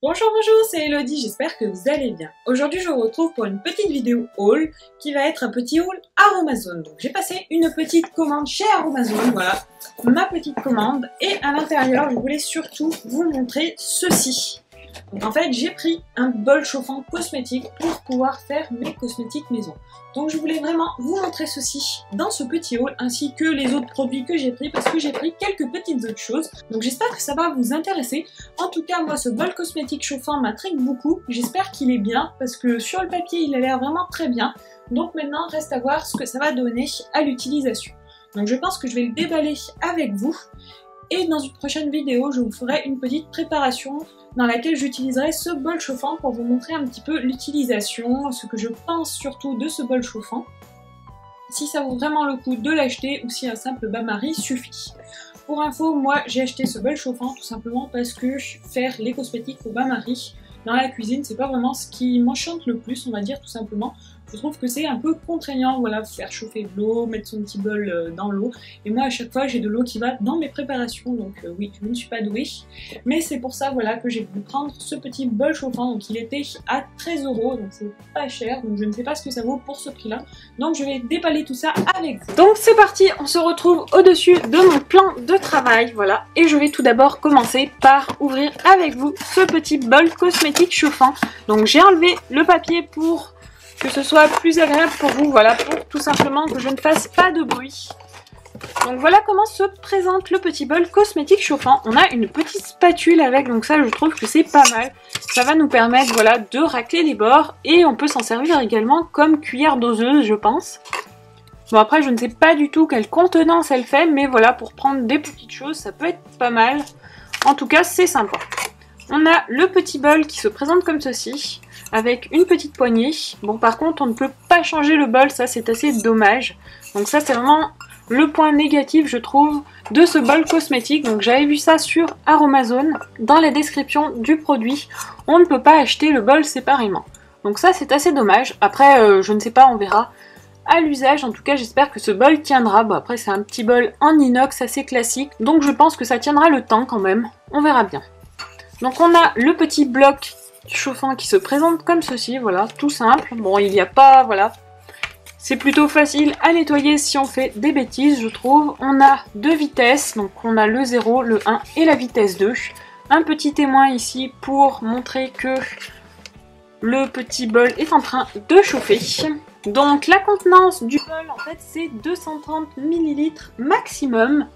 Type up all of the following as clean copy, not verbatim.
Bonjour, c'est Elodie, j'espère que vous allez bien. Aujourd'hui je vous retrouve pour une petite vidéo haul qui va être un petit haul Aromazone. Donc j'ai passé une petite commande chez Aromazone, voilà, ma petite commande. Et à l'intérieur je voulais surtout vous montrer ceci. Donc en fait j'ai pris un bol chauffant cosmétique pour pouvoir faire mes cosmétiques maison. Donc je voulais vraiment vous montrer ceci dans ce petit haul ainsi que les autres produits que j'ai pris parce que j'ai pris quelques petites autres choses. Donc j'espère que ça va vous intéresser. En tout cas moi ce bol cosmétique chauffant m'intrigue beaucoup. J'espère qu'il est bien parce que sur le papier il a l'air vraiment très bien. Donc maintenant reste à voir ce que ça va donner à l'utilisation. Donc je pense que je vais le déballer avec vous. Et dans une prochaine vidéo, je vous ferai une petite préparation dans laquelle j'utiliserai ce bol chauffant pour vous montrer un petit peu l'utilisation, ce que je pense surtout de ce bol chauffant, si ça vaut vraiment le coup de l'acheter ou si un simple bain-marie suffit. Pour info, moi j'ai acheté ce bol chauffant tout simplement parce que faire les cosmétiques au bain-marie dans la cuisine, c'est pas vraiment ce qui m'enchante le plus, on va dire tout simplement. Je trouve que c'est un peu contraignant, voilà, faire chauffer de l'eau, mettre son petit bol dans l'eau. Et moi à chaque fois j'ai de l'eau qui va dans mes préparations, donc oui, je ne suis pas douée. Mais c'est pour ça voilà que j'ai voulu prendre ce petit bol chauffant, donc il était à 13 €, donc c'est pas cher, donc je ne sais pas ce que ça vaut pour ce prix là. Donc je vais déballer tout ça avec vous. Donc c'est parti, on se retrouve au-dessus de mon plan de travail, voilà. Et je vais tout d'abord commencer par ouvrir avec vous ce petit bol cosmétique chauffant. Donc j'ai enlevé le papier pour que ce soit plus agréable pour vous, voilà, pour tout simplement que je ne fasse pas de bruit. Donc voilà comment se présente le petit bol cosmétique chauffant. On a une petite spatule avec, donc ça je trouve que c'est pas mal. Ça va nous permettre voilà, de racler les bords et on peut s'en servir également comme cuillère doseuse je pense. Bon après je ne sais pas du tout quelle contenance elle fait, mais voilà, pour prendre des petites choses ça peut être pas mal. En tout cas c'est sympa. On a le petit bol qui se présente comme ceci, avec une petite poignée. Bon par contre on ne peut pas changer le bol, ça c'est assez dommage. Donc ça c'est vraiment le point négatif je trouve de ce bol cosmétique. Donc j'avais vu ça sur Aromazone, dans la description du produit, on ne peut pas acheter le bol séparément. Donc ça c'est assez dommage. Après je ne sais pas, on verra à l'usage. En tout cas j'espère que ce bol tiendra. Bon après c'est un petit bol en inox assez classique, donc je pense que ça tiendra le temps quand même, on verra bien. Donc on a le petit bloc chauffant qui se présente comme ceci, voilà, tout simple. Bon, il n'y a pas, voilà, c'est plutôt facile à nettoyer si on fait des bêtises, je trouve. On a deux vitesses, donc on a le 0, le 1 et la vitesse 2. Un petit témoin ici pour montrer que le petit bol est en train de chauffer. Donc la contenance du bol, en fait, c'est 230 ml maximum.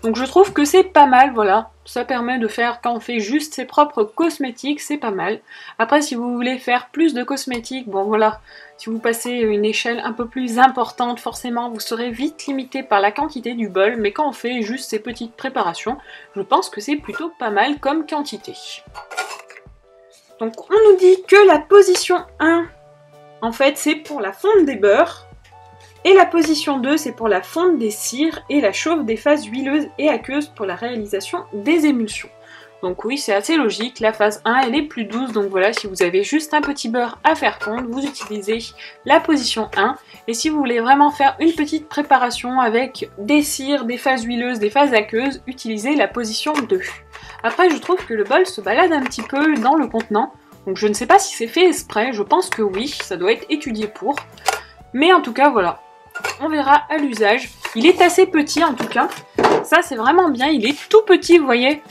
Donc je trouve que c'est pas mal, voilà, ça permet de faire, quand on fait juste ses propres cosmétiques, c'est pas mal. Après si vous voulez faire plus de cosmétiques, bon voilà, si vous passez une échelle un peu plus importante, forcément vous serez vite limité par la quantité du bol, mais quand on fait juste ces petites préparations, je pense que c'est plutôt pas mal comme quantité. Donc on nous dit que la position 1, en fait c'est pour la fonte des beurres. Et la position 2, c'est pour la fonte des cires et la chauffe des phases huileuses et aqueuses pour la réalisation des émulsions. Donc oui, c'est assez logique, la phase 1, elle est plus douce, donc voilà, si vous avez juste un petit beurre à faire fondre, vous utilisez la position 1. Et si vous voulez vraiment faire une petite préparation avec des cires, des phases huileuses, des phases aqueuses, utilisez la position 2. Après, je trouve que le bol se balade un petit peu dans le contenant, donc je ne sais pas si c'est fait exprès, je pense que oui, ça doit être étudié pour. Mais en tout cas, voilà. On verra à l'usage. Il est assez petit en tout cas. Ça c'est vraiment bien. Il est tout petit, vous voyez.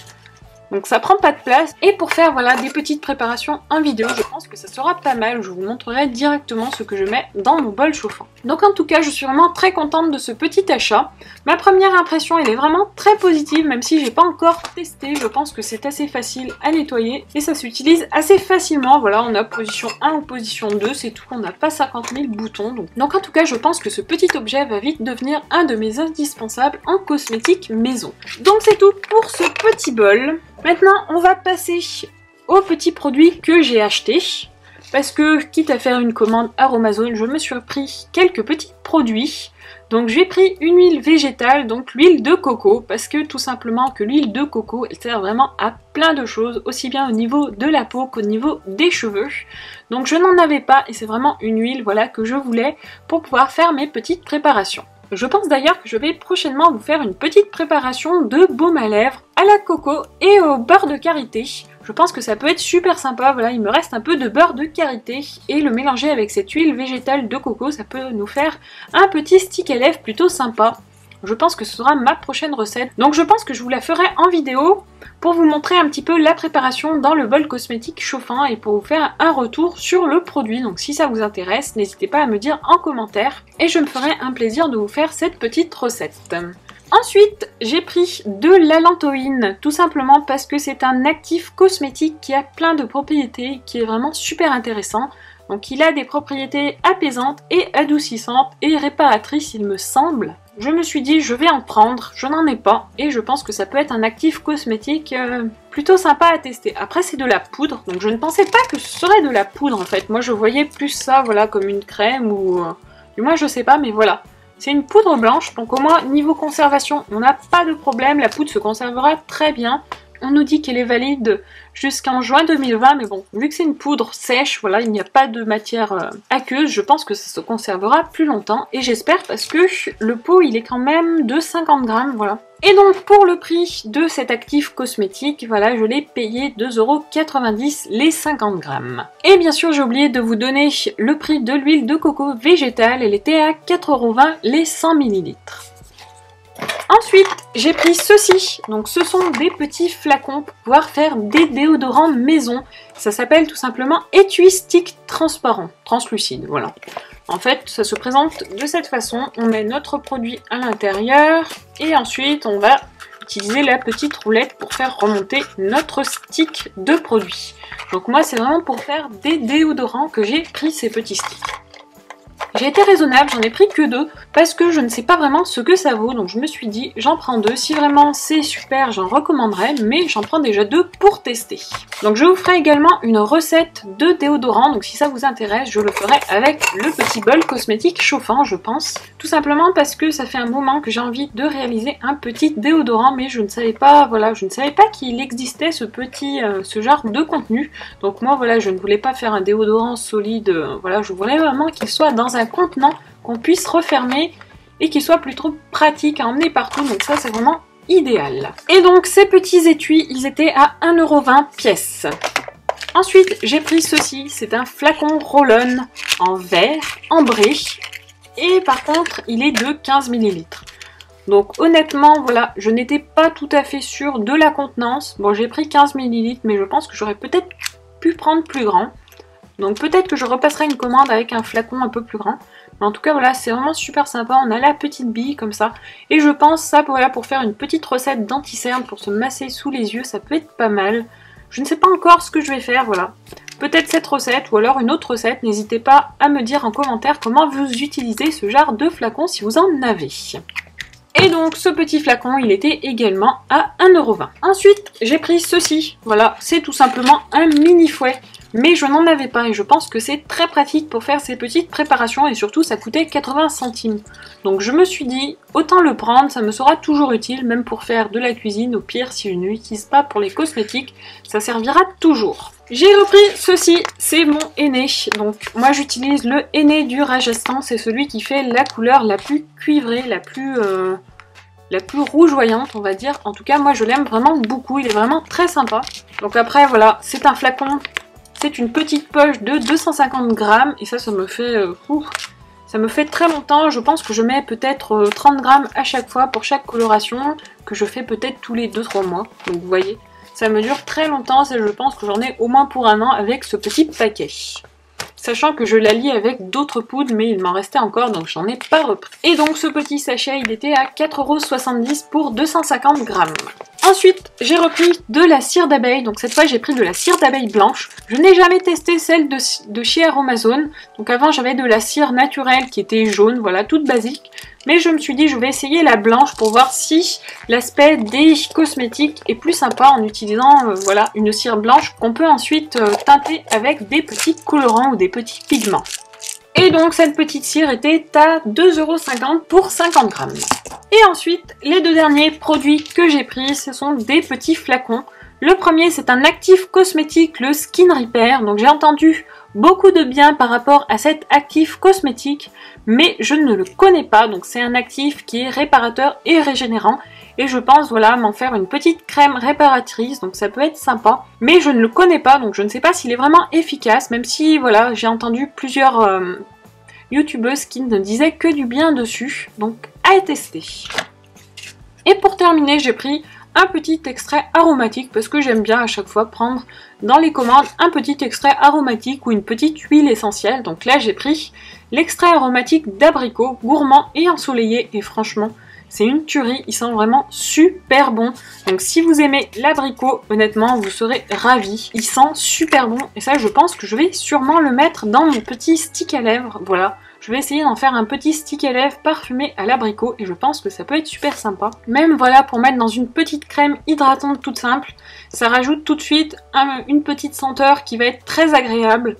Donc ça prend pas de place. Et pour faire voilà des petites préparations en vidéo, je pense que ça sera pas mal. Je vous montrerai directement ce que je mets dans mon bol chauffant. Donc en tout cas, je suis vraiment très contente de ce petit achat. Ma première impression, elle est vraiment très positive, même si j'ai pas encore testé. Je pense que c'est assez facile à nettoyer et ça s'utilise assez facilement. Voilà, on a position 1 ou position 2, c'est tout. On n'a pas 50 000 boutons. Donc en tout cas, je pense que ce petit objet va vite devenir un de mes indispensables en cosmétique maison. Donc c'est tout pour ce petit bol. Maintenant, on va passer aux petits produits que j'ai achetés. Parce que, quitte à faire une commande Aromazone, je me suis pris quelques petits produits. Donc j'ai pris une huile végétale, donc l'huile de coco, parce que tout simplement que l'huile de coco, elle sert vraiment à plein de choses, aussi bien au niveau de la peau qu'au niveau des cheveux. Donc je n'en avais pas et c'est vraiment une huile voilà, que je voulais pour pouvoir faire mes petites préparations. Je pense d'ailleurs que je vais prochainement vous faire une petite préparation de baume à lèvres à la coco et au beurre de karité. Je pense que ça peut être super sympa. Voilà, il me reste un peu de beurre de karité et le mélanger avec cette huile végétale de coco, ça peut nous faire un petit stick à lèvres plutôt sympa. Je pense que ce sera ma prochaine recette. Donc je pense que je vous la ferai en vidéo pour vous montrer un petit peu la préparation dans le bol cosmétique chauffant et pour vous faire un retour sur le produit. Donc si ça vous intéresse, n'hésitez pas à me dire en commentaire et je me ferai un plaisir de vous faire cette petite recette. Ensuite, j'ai pris de l'allantoïne, tout simplement parce que c'est un actif cosmétique qui a plein de propriétés, qui est vraiment super intéressant. Donc il a des propriétés apaisantes et adoucissantes et réparatrices, il me semble. Je me suis dit, je vais en prendre, je n'en ai pas, et je pense que ça peut être un actif cosmétique plutôt sympa à tester. Après, c'est de la poudre, donc je ne pensais pas que ce serait de la poudre en fait. Moi, je voyais plus ça, voilà, comme une crème ou... du moins, je sais pas, mais voilà. C'est une poudre blanche, donc au moins, niveau conservation, on n'a pas de problème. La poudre se conservera très bien. On nous dit qu'elle est valide jusqu'en juin 2020, mais bon, vu que c'est une poudre sèche, voilà, il n'y a pas de matière aqueuse, je pense que ça se conservera plus longtemps, et j'espère parce que le pot, il est quand même de 50 grammes, voilà. Et donc, pour le prix de cet actif cosmétique, voilà, je l'ai payé 2,90 € les 50 grammes. Et bien sûr, j'ai oublié de vous donner le prix de l'huile de coco végétale, elle était à 4,20 € les 100 ml. Ensuite, j'ai pris ceci, donc ce sont des petits flacons pour pouvoir faire des déodorants maison. Ça s'appelle tout simplement étui stick transparent, translucide, voilà. En fait, ça se présente de cette façon, on met notre produit à l'intérieur et ensuite on va utiliser la petite roulette pour faire remonter notre stick de produit. Donc moi, c'est vraiment pour faire des déodorants que j'ai pris ces petits sticks. J'ai été raisonnable, j'en ai pris que 2 parce que je ne sais pas vraiment ce que ça vaut, donc je me suis dit j'en prends 2, si vraiment c'est super j'en recommanderais, mais j'en prends déjà 2 pour tester. Donc je vous ferai également une recette de déodorant, donc si ça vous intéresse je le ferai avec le petit bol cosmétique chauffant je pense. Tout simplement parce que ça fait un moment que j'ai envie de réaliser un petit déodorant, mais je ne savais pas, voilà, je ne savais pas qu'il existait ce genre de contenu. Donc moi voilà, je ne voulais pas faire un déodorant solide, voilà, je voulais vraiment qu'il soit dans un contenant qu'on puisse refermer et qu'il soit plutôt pratique à emmener partout, donc ça c'est vraiment idéal. Et donc ces petits étuis, ils étaient à 1,20 € pièce. Ensuite j'ai pris ceci, c'est un flacon roll-on en verre, ambré, et par contre il est de 15 ml. Donc honnêtement voilà, je n'étais pas tout à fait sûre de la contenance. Bon, j'ai pris 15 ml, mais je pense que j'aurais peut-être pu prendre plus grand. Donc peut-être que je repasserai une commande avec un flacon un peu plus grand. Mais en tout cas voilà, c'est vraiment super sympa. On a la petite bille comme ça. Et je pense ça voilà, pour faire une petite recette d'anti-cerne, pour se masser sous les yeux, ça peut être pas mal. Je ne sais pas encore ce que je vais faire, voilà. Peut-être cette recette ou alors une autre recette. N'hésitez pas à me dire en commentaire comment vous utilisez ce genre de flacon si vous en avez. Et donc ce petit flacon, il était également à 1,20 €. Ensuite, j'ai pris ceci. Voilà, c'est tout simplement un mini fouet. Mais je n'en avais pas et je pense que c'est très pratique pour faire ces petites préparations et surtout ça coûtait 80 centimes. Donc je me suis dit, autant le prendre, ça me sera toujours utile, même pour faire de la cuisine. Au pire, si je ne l'utilise pas pour les cosmétiques, ça servira toujours. J'ai repris ceci, c'est mon henné. Donc moi j'utilise le henné du Rajasthan, c'est celui qui fait la couleur la plus cuivrée, la plus rougeoyante on va dire. En tout cas moi je l'aime vraiment beaucoup, il est vraiment très sympa. Donc après voilà, c'est un flacon. C'est une petite poche de 250 grammes et ça me fait très longtemps. Je pense que je mets peut-être 30 grammes à chaque fois pour chaque coloration, que je fais peut-être tous les 2-3 mois. Donc vous voyez, ça me dure très longtemps, je pense que j'en ai au moins pour un an avec ce petit paquet. Sachant que je l'allie avec d'autres poudres, mais il m'en restait encore, donc j'en ai pas repris. Et donc ce petit sachet, il était à 4,70 € pour 250 grammes. Ensuite, j'ai repris de la cire d'abeille, donc cette fois j'ai pris de la cire d'abeille blanche. Je n'ai jamais testé celle de chez Aromazone, donc avant j'avais de la cire naturelle qui était jaune, voilà, toute basique. Mais je me suis dit je vais essayer la blanche pour voir si l'aspect des cosmétiques est plus sympa en utilisant voilà, une cire blanche qu'on peut ensuite teinter avec des petits colorants ou des petits pigments. Et donc cette petite cire était à 2,50 € pour 50 grammes. Et ensuite, les deux derniers produits que j'ai pris, ce sont des petits flacons. Le premier, c'est un actif cosmétique, le Skin Repair. Donc j'ai entendu beaucoup de bien par rapport à cet actif cosmétique, mais je ne le connais pas. Donc c'est un actif qui est réparateur et régénérant. et je pense voilà m'en faire une petite crème réparatrice, donc ça peut être sympa. Mais je ne le connais pas, donc je ne sais pas s'il est vraiment efficace, même si voilà j'ai entendu plusieurs youtubeuses qui ne disaient que du bien dessus, donc à tester. Et pour terminer, j'ai pris un petit extrait aromatique parce que j'aime bien à chaque fois prendre dans les commandes un petit extrait aromatique ou une petite huile essentielle. Donc là j'ai pris l'extrait aromatique d'abricot, gourmand et ensoleillé, et franchement c'est une tuerie, il sent vraiment super bon. Donc si vous aimez l'abricot, honnêtement vous serez ravis, il sent super bon et ça je pense que je vais sûrement le mettre dans mon petit stick à lèvres, voilà. Je vais essayer d'en faire un petit stick à lèvres parfumé à l'abricot et je pense que ça peut être super sympa. Même voilà pour mettre dans une petite crème hydratante toute simple, ça rajoute tout de suite une petite senteur qui va être très agréable.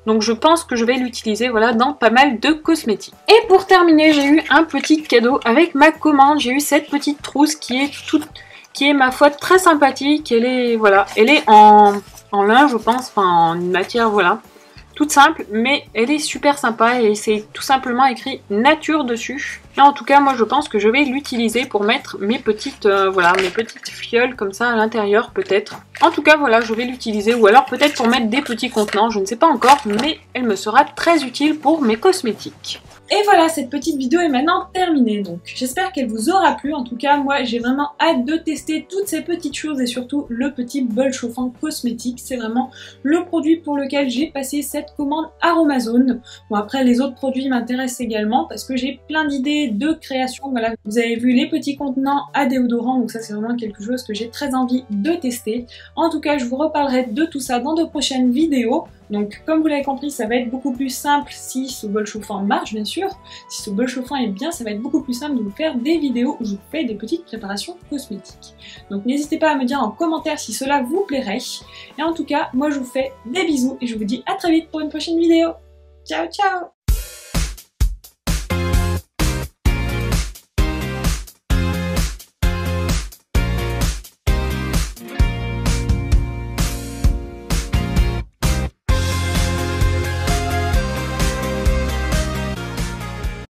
Donc je pense que je vais l'utiliser voilà, dans pas mal de cosmétiques. Et pour terminer, j'ai eu un petit cadeau avec ma commande. J'ai eu cette petite trousse qui est ma foi très sympathique. Elle est voilà, elle est en lin je pense, enfin en matière voilà. Toute simple, mais elle est super sympa et c'est tout simplement écrit nature dessus. Et en tout cas, moi je pense que je vais l'utiliser pour mettre mes petites, voilà, mes petites fioles comme ça à l'intérieur peut-être. En tout cas, voilà, je vais l'utiliser ou alors peut-être pour mettre des petits contenants, je ne sais pas encore, mais elle me sera très utile pour mes cosmétiques. Et voilà, cette petite vidéo est maintenant terminée, donc j'espère qu'elle vous aura plu. En tout cas, moi j'ai vraiment hâte de tester toutes ces petites choses et surtout le petit bol chauffant cosmétique. C'est vraiment le produit pour lequel j'ai passé cette commande Aromazone. Bon, après les autres produits m'intéressent également parce que j'ai plein d'idées de création. Voilà, vous avez vu les petits contenants à déodorant, donc ça c'est vraiment quelque chose que j'ai très envie de tester. En tout cas, je vous reparlerai de tout ça dans de prochaines vidéos. Donc comme vous l'avez compris, ça va être beaucoup plus simple si ce bol chauffant marche bien sûr. Si ce bol chauffant est bien, ça va être beaucoup plus simple de vous faire des vidéos où je vous fais des petites préparations cosmétiques. Donc n'hésitez pas à me dire en commentaire si cela vous plairait. Et en tout cas, moi je vous fais des bisous et je vous dis à très vite pour une prochaine vidéo. Ciao ciao!